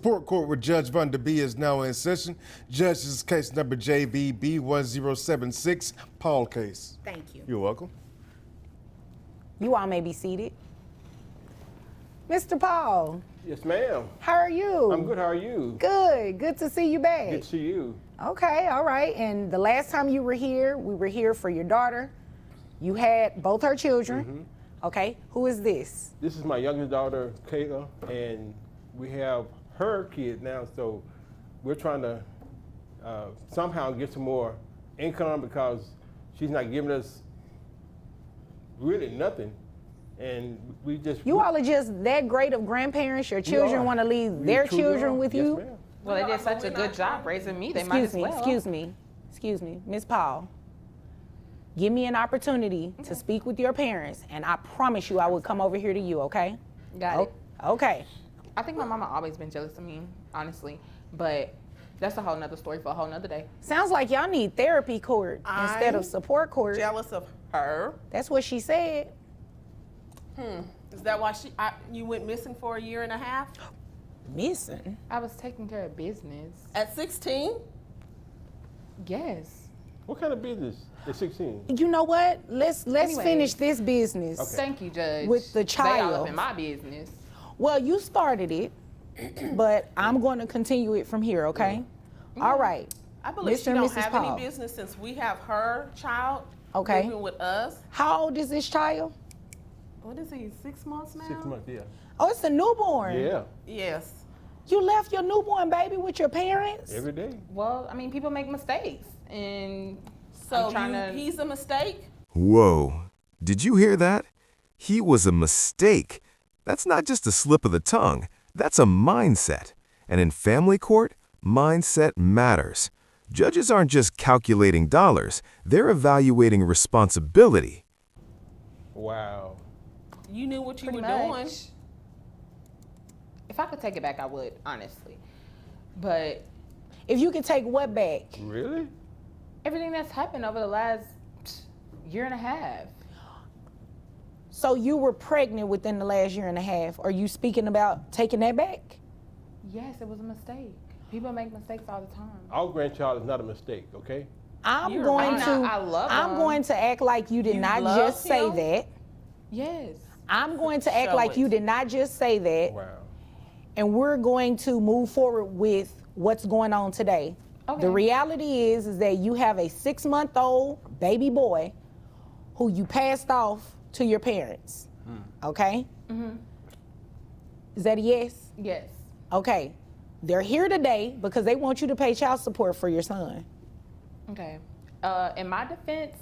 Support Court with Judge Van Der Bee is now in session. Judge, this is case number JVB 1076, Paul case. Thank you. You're welcome. You all may be seated. Mr. Paul. Yes, ma'am. How are you? I'm good. How are you? Good. Good to see you back. Good to see you. Okay, all right. And the last time you were here, we were here for your daughter. You had both her children. Mm-hmm. Okay, who is this? This is my youngest daughter, Kayla, and we have her kids now, so we're trying to somehow get some more income because she's not giving us really nothing. And we just... You all are just that great of grandparents. Your children want to leave their children with you? Yes, ma'am. Well, they did such a good job raising me. They might as well. Excuse me, Miss Paul. Give me an opportunity to speak with your parents, and I promise you I will come over here to you, okay? Got it. Okay. I think my mama always been jealous of me, honestly. But that's a whole nother story for a whole nother day. Sounds like y'all need therapy court instead of support court. Jealous of her? That's what she said. Is that why you went missing for a year and a half? Missing? I was taking care of business. At 16? Yes. What kind of business at 16? You know what? Let's Anyway. finish this business. Okay. Thank you, Judge. With the They all child. up in my business. Well, you started it, but I'm going to continue it from here, okay? All right. I believe Mr. she and don't Mrs. have Paul. any business since we have her child Okay. living with us. How old is this child? What is he, 6 months now? 6 months, yeah. Oh, it's a newborn. Yeah, Yes. You left your newborn baby with your parents? every day. Well, I mean, people make mistakes. And So I'm trying to... he's a mistake? Whoa, did you hear that? He was a mistake. That's not just a slip of the tongue, that's a mindset. And in family court, mindset matters. Judges aren't just calculating dollars, they're evaluating responsibility. Wow. You knew what you Pretty were much. doing. If I could take it back, I would, honestly. But If you could take what back? Really? everything that's happened over the last year and a half. So you were pregnant within the last year and a half. Are you speaking about taking that back? Yes, it was a mistake. People make mistakes all the time. Our grandchild is not a mistake, okay? I'm You're going right. to I love I'm him. going to act like you did You not love just say him? that. Yes. I'm going to act Show like it. you did not just say that. Wow. And we're going to move forward with what's going on today. Okay. The reality is that you have a 6-month-old baby boy who you passed off to your parents. Okay? Is that a yes? Yes. Okay. They're here today because they want you to pay child support for your son. Okay. In my defense,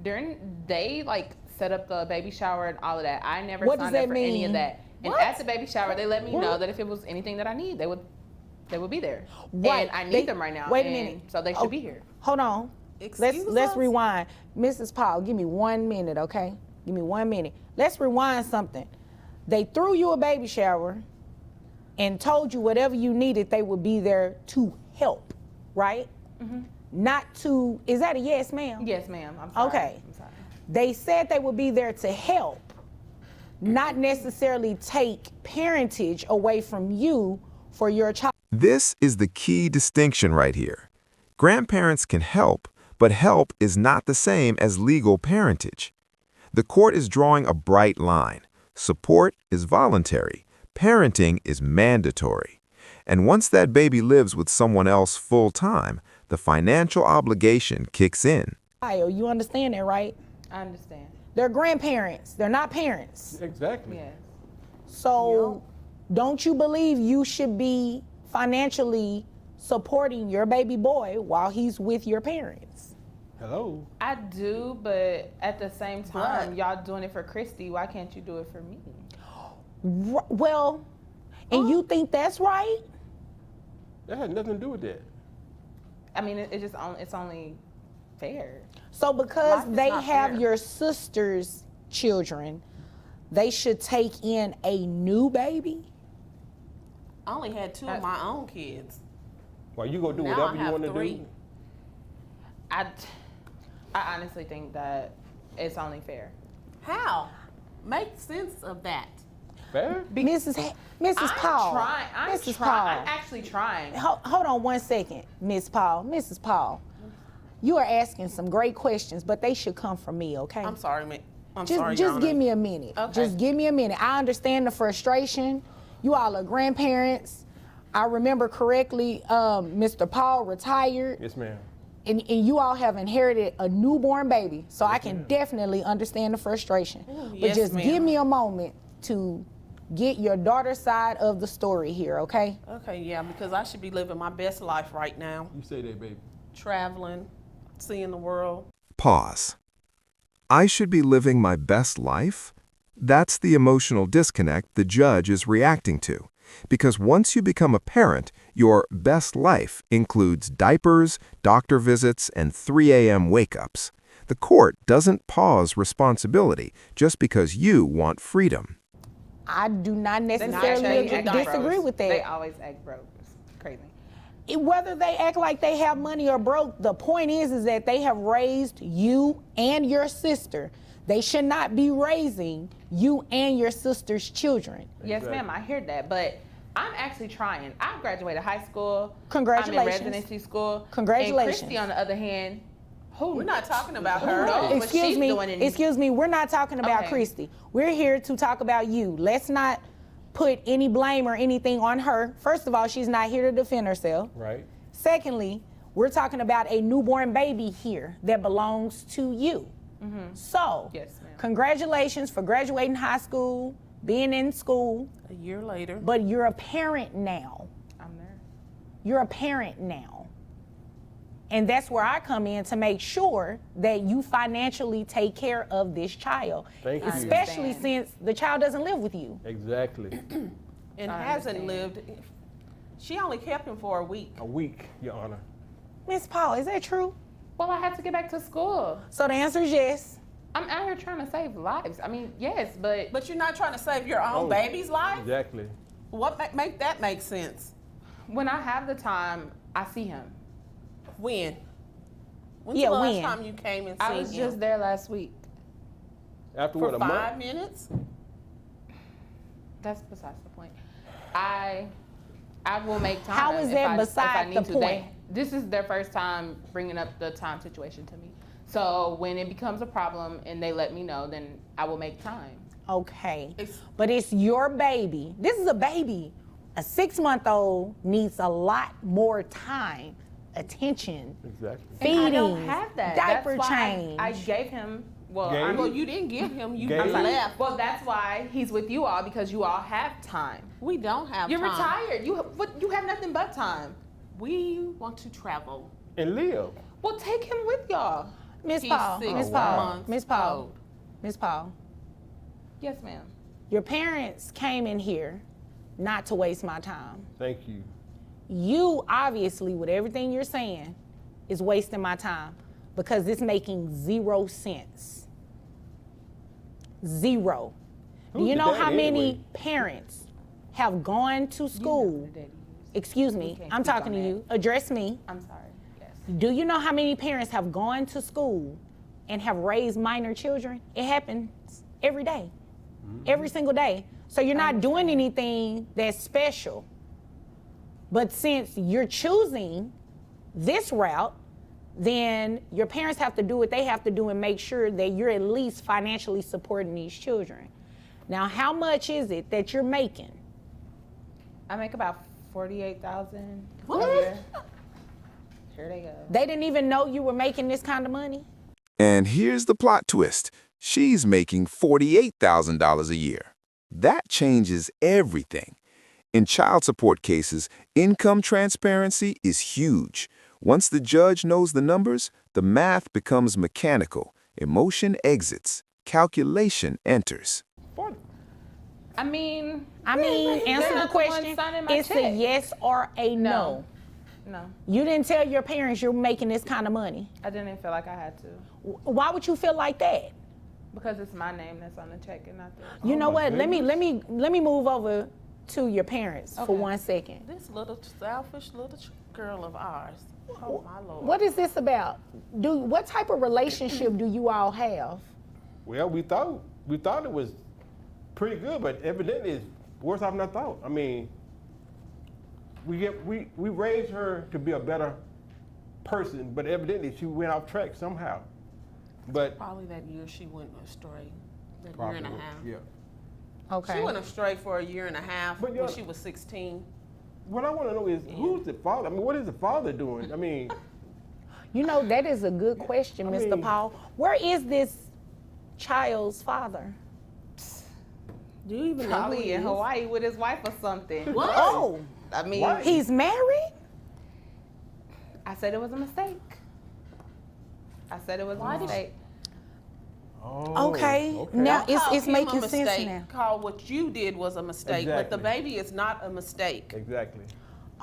they set up the baby shower and all of that. I never What does signed up that for any mean? of that. And What? at the baby shower, they let me What? know that if it was anything that I need, they would be there. Right. And I need They- them right now. wait a and minute. So they should Oh, be here. Hold on. Excuse Let's us? rewind. Mrs. Paul, give me 1 minute, okay? Give me 1 minute. Let's rewind something. They threw you a baby shower and told you whatever you needed, they would be there to help, right? Not to, is that a yes, ma'am? Yes, ma'am. I'm sorry. Okay. I'm sorry. They said they would be there to help, not necessarily take parentage away from you for your child. This is the key distinction right here. Grandparents can help, but help is not the same as legal parentage. The court is drawing a bright line. Support is voluntary. Parenting is mandatory. And once that baby lives with someone else full-time, the financial obligation kicks in. You understand that, right? I understand. They're grandparents. They're not parents. Exactly. Yes. So don't you believe you should be financially supporting your baby boy while he's with your parents? Hello? I do, but at the same time, But- y'all doing it for Christy. Why can't you do it for me? Well, and you think that's right? That had nothing to do with that. I mean, it's only fair. So because Life is they not have fair. your sister's children, they should take in a new baby? I only had 2 of my own kids. Well, you gonna do Now whatever I you have want to 3. do? I honestly think that it's only fair. How? Make sense of that. fair? Mrs. Paul. I'm Mrs. trying. Paul. I'm actually trying. Hold on one second, Miss Paul. Mrs. Paul, you are asking some great questions, but they should come from me, okay? I'm sorry, ma'am. Just give me a minute. Okay. Just give me a minute. I understand the frustration. You all are grandparents. I remember correctly, Mr. Paul retired, Yes, ma'am. and you all have inherited a newborn baby, so I can definitely understand the frustration. But yes, just ma'am. give me a moment to get your daughter's side of the story here, okay? Okay, yeah, because I should be living my best life right now. You say that, baby. Traveling, seeing the world. Pause. I should be living my best life? That's the emotional disconnect the judge is reacting to. Because once you become a parent, your best life includes diapers, doctor visits, and 3 a.m. wake-ups. The court doesn't pause responsibility just because you want freedom. I do not They necessarily act disagree broke. with They that. always act broke. It's crazy. Whether they act like they have money or broke, the point is that they have raised you and your sister. They should not be raising you and your sister's children. Yes, Exactly. ma'am, I hear that, but I'm actually trying. I graduated high school. Congratulations. I'm in residency school. Congratulations. And Christy, on the other hand, who We're not talking about who her. knows what Excuse she's me, doing in- excuse me, we're not talking about Okay. Christy. We're here to talk about you. Let's not put any blame or anything on her. First of all, she's not here to defend herself. Right. Secondly, we're talking about a newborn baby here that belongs to you. So, Yes, ma'am. congratulations for graduating high school, being in school, A year later. but you're a parent now. I'm there. You're a parent now. And that's where I come in to make sure that you financially take care of this child. Thank you. Especially understand. since the child doesn't live with you. Exactly. And I hasn't understand. lived. She only kept him for a week. A week, Your Honor. Miss Paul, is that true? Well, I had to get back to school. So the answer is yes. I'm out here trying to save lives. I mean, yes, but But you're not trying to save your own Oh. baby's life? Exactly. What make that make sense? when I have the time, I see him. When? When's Yeah, the last when? time you came and I seen was him? just there last week. After For what, a 5 month? minutes? That's besides the point. I will make time. How is if that I beside need the to. point? This is their first time bringing up the time situation to me. So when it becomes a problem and they let me know, then I will make time. Okay. It's- But it's your baby. This is a baby. A 6-month-old needs a lot more time, attention, Exactly. feeding, And I don't have that. diaper That's why change. I gave him. Well, Gave? I'm, Well, you didn't give him. You Gave? left. well, that's why he's with you all, because you all have time. We don't have You're time. retired. You have nothing but time. We want to travel. And live. Well, take him with y'all. Miss He's Paul, 6 Miss Paul, months Miss Paul, old. Miss Paul. Yes, ma'am. Your parents came in here not to waste my time. Thank you. You obviously, with everything you're saying, is wasting my time because it's making 0 sense. 0. Do Who's you the know daddy how many anyway? parents have gone to school? Excuse me, can't I'm speak talking on to that. you. Address me. I'm sorry. Yes. Do you know how many parents have gone to school and have raised minor children? It happens every day, every single day. So you're not doing anything that's special. But since you're choosing this route, then your parents have to do what they have to do and make sure that you're at least financially supporting these children. Now, how much is it that you're making? I make about $48,000 What? a year. Here they go. They didn't even know you were making this kind of money? And here's the plot twist. She's making $48,000 a year. That changes everything. In child support cases, income transparency is huge. Once the judge knows the numbers, the math becomes mechanical. Emotion exits. Calculation enters. I mean, Answer the not question. one signing my It's a check. yes or a no. No, You didn't tell your parents you're making this kind of money. I didn't feel like I had to, Why would you feel like that? because it's my name that's on the check and not theirs. You know my what? Let me move over to your parents for Okay. 1 second. This little selfish little girl of ours. Oh my Lord. What is this about? What type of relationship do you all have? Well, we thought it was pretty good, but evidently it's worse off than I thought. I mean, we raised her to be a better person, but evidently she went off track somehow. But Probably that year she went astray. That probably, year and a half. yeah. Okay. She went astray for a year and a half But when yeah. she was 16. What I want to know is who's the father? I mean, what is the father doing? I mean, You know, that is a good question, Mr. mean- Paul. Where is this child's father? Do you even know who Probably he in is? Hawaii with his wife or something. What? Oh, I mean, Why? he's married? I said it was a mistake. I said it was a mistake. Okay. Now Don't call it's him making a sense mistake. now. Call what you did was a mistake, but the Exactly. baby is not a mistake. exactly.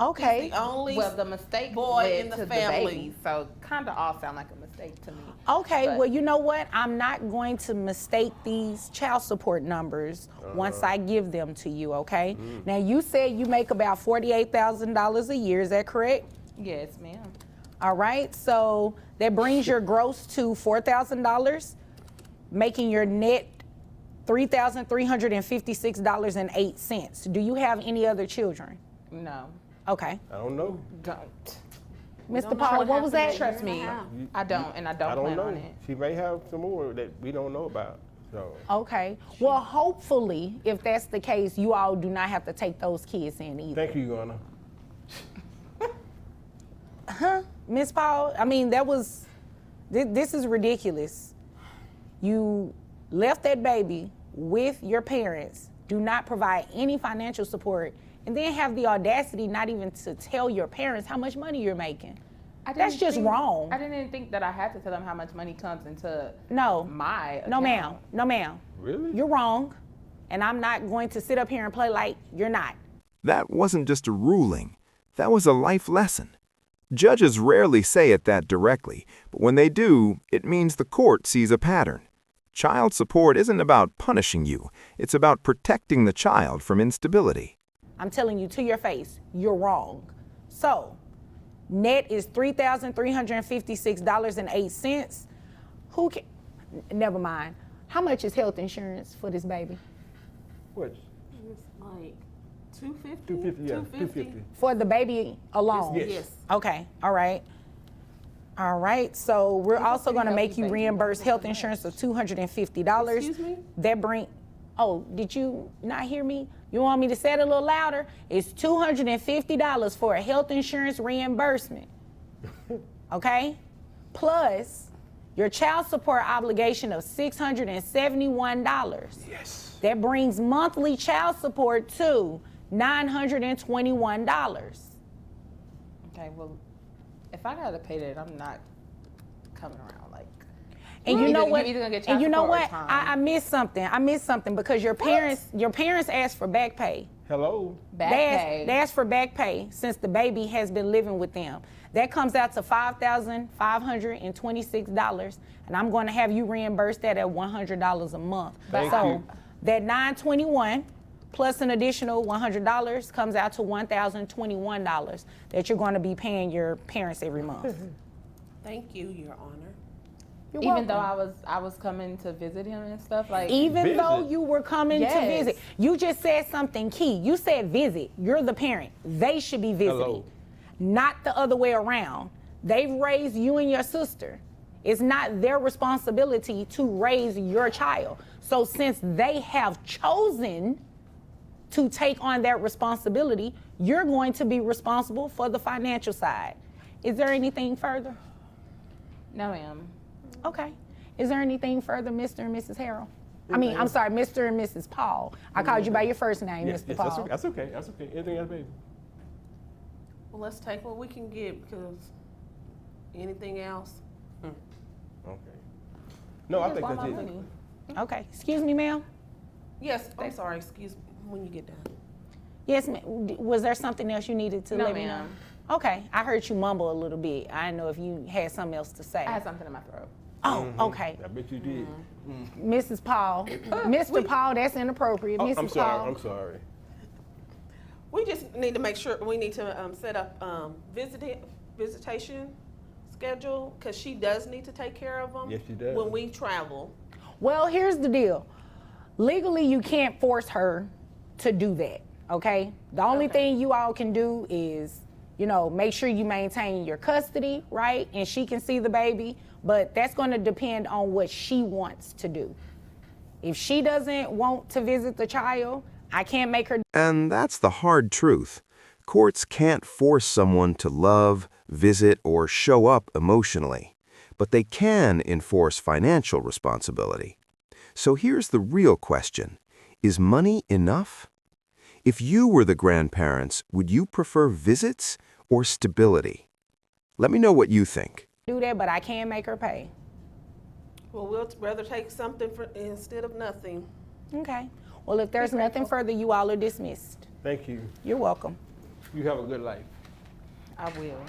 Okay. The only Well, the mistake boy led in the to family. the baby, so kind of all sound like a mistake to me. Okay, But- well, you know what? I'm not going to mistake these child support numbers once I give them to you, okay? Now, you said you make about $48,000 a year, is that correct? Yes, ma'am. All right, so that brings your gross to $4,000, making your net $3,356.08. Do you have any other children? No, Okay. I don't know. don't. Mr. know Paul, what what was happened that? Trust me, I don't, and I don't, I don't plan know. on it. She may have some more that we don't know about. So Okay. Well, hopefully, if that's the case, you all do not have to take those kids in either. thank you, Gunnar. Miss Paul, I mean, this is ridiculous. You left that baby with your parents, do not provide any financial support, and then have the audacity not even to tell your parents how much money you're making. I didn't That's just think- wrong. I didn't even think that I had to tell them how much money comes into No. my account. No, ma'am. No, ma'am. Really? You're wrong, and I'm not going to sit up here and play like you're not. That wasn't just a ruling, that was a life lesson. Judges rarely say it that directly, but when they do, it means the court sees a pattern. Child support isn't about punishing you, it's about protecting the child from instability. I'm telling you to your face, you're wrong. So, net is $3,356.08. Who can? Never mind. How much is health insurance for this baby? What? It's like 250. 250, yeah, 250. For the baby alone? Yes. Yes. Okay, all right. All right, so we're also pretty going to make healthy you baby. reimburse health insurance of $250. Excuse me? That bring, oh, did you not hear me? You want me to say it a little louder? It's $250 for a health insurance reimbursement. Okay? Plus your child support obligation of $671. Yes. That brings monthly child support to $921. Okay, well, if I gotta pay that, I'm not coming around. Like, And You're you know either- what? you're either gonna get And child you know support or what? time. I missed something. I missed something because your parents asked for back pay. Hello? back They pay. asked for back pay since the baby has been living with them. That comes out to $5,526, and I'm going to have you reimburse that at $100 a month. Thank so you. that $921 plus an additional $100 comes out to $1,021 that you're going to be paying your parents every month. Thank you, Your Honor. You're Even though welcome. I was coming to visit him and stuff, like, Even though Visit? you were coming to Yes. visit, you just said something key. You said visit. You're the parent. They should be visiting, Hello. not the other way around. They've raised you and your sister. It's not their responsibility to raise your child. So since they have chosen to take on that responsibility, you're going to be responsible for the financial side. Is there anything further? no, ma'am. Okay. Is there anything further, Mr. and Mrs. Harrell? I mean, I'm sorry, Mr. and Mrs. Paul. I called you by your first name, Yes, Mr. yes, Paul. that's okay. That's okay. Anything else, baby? Well, let's take what we can get because anything else? Okay. No, I just think want that's my it. money. Okay. Excuse me, ma'am. Yes, I'm sorry, excuse me, when you get done. Yes, ma'am. Was there something else you needed to No, let me know? ma'am. Okay. I heard you mumble a little bit. I didn't know if you had something else to say. I had something in my throat. Oh, okay. I bet you did. Mrs. Paul. Mr. Paul, that's inappropriate. Oh, Mrs. I'm sorry. Paul. I'm sorry. We just need to make sure, we need to set up visitation schedule because she does need to take care of them. Yes, she does. When we travel. Well, here's the deal. Legally, you can't force her to do that, okay? The only thing you all can do is, you know, make sure you maintain your custody, right? And she can see the baby, but that's gonna depend on what she wants to do. If she doesn't want to visit the child, I can't make her. And that's the hard truth. Courts can't force someone to love, visit, or show up emotionally, but they can enforce financial responsibility. So here's the real question. Is money enough? If you were the grandparents, would you prefer visits or stability? Let me know what you think. Do that, but I can make her pay. Well, we'll rather take something instead of nothing. Okay. Well, if there's nothing further, you all are dismissed. Thank you. You're welcome. You have a good life. I will.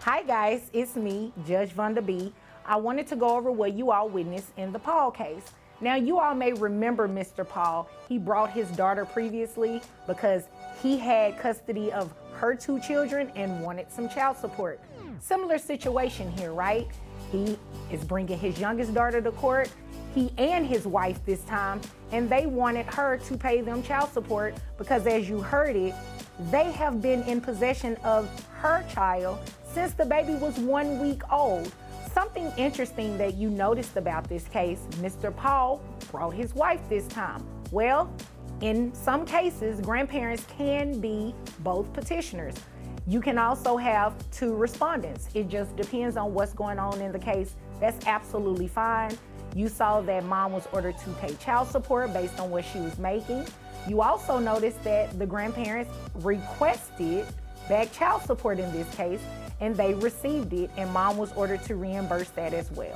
Hi guys, it's me, Judge Vonda B. I wanted to go over what you all witnessed in the Paul case. Now you all may remember Mr. Paul. He brought his daughter previously because he had custody of her 2 children and wanted some child support. Similar situation here, right? He is bringing his youngest daughter to court, he and his wife this time, and they wanted her to pay them child support because, as you heard it, they have been in possession of her child since the baby was 1 week old. Something interesting that you noticed about this case, Mr. Paul brought his wife this time. Well, in some cases, grandparents can be both petitioners. You can also have 2 respondents. It just depends on what's going on in the case. That's absolutely fine. You saw that mom was ordered to pay child support based on what she was making. You also noticed that the grandparents requested back child support in this case, and they received it, and mom was ordered to reimburse that as well.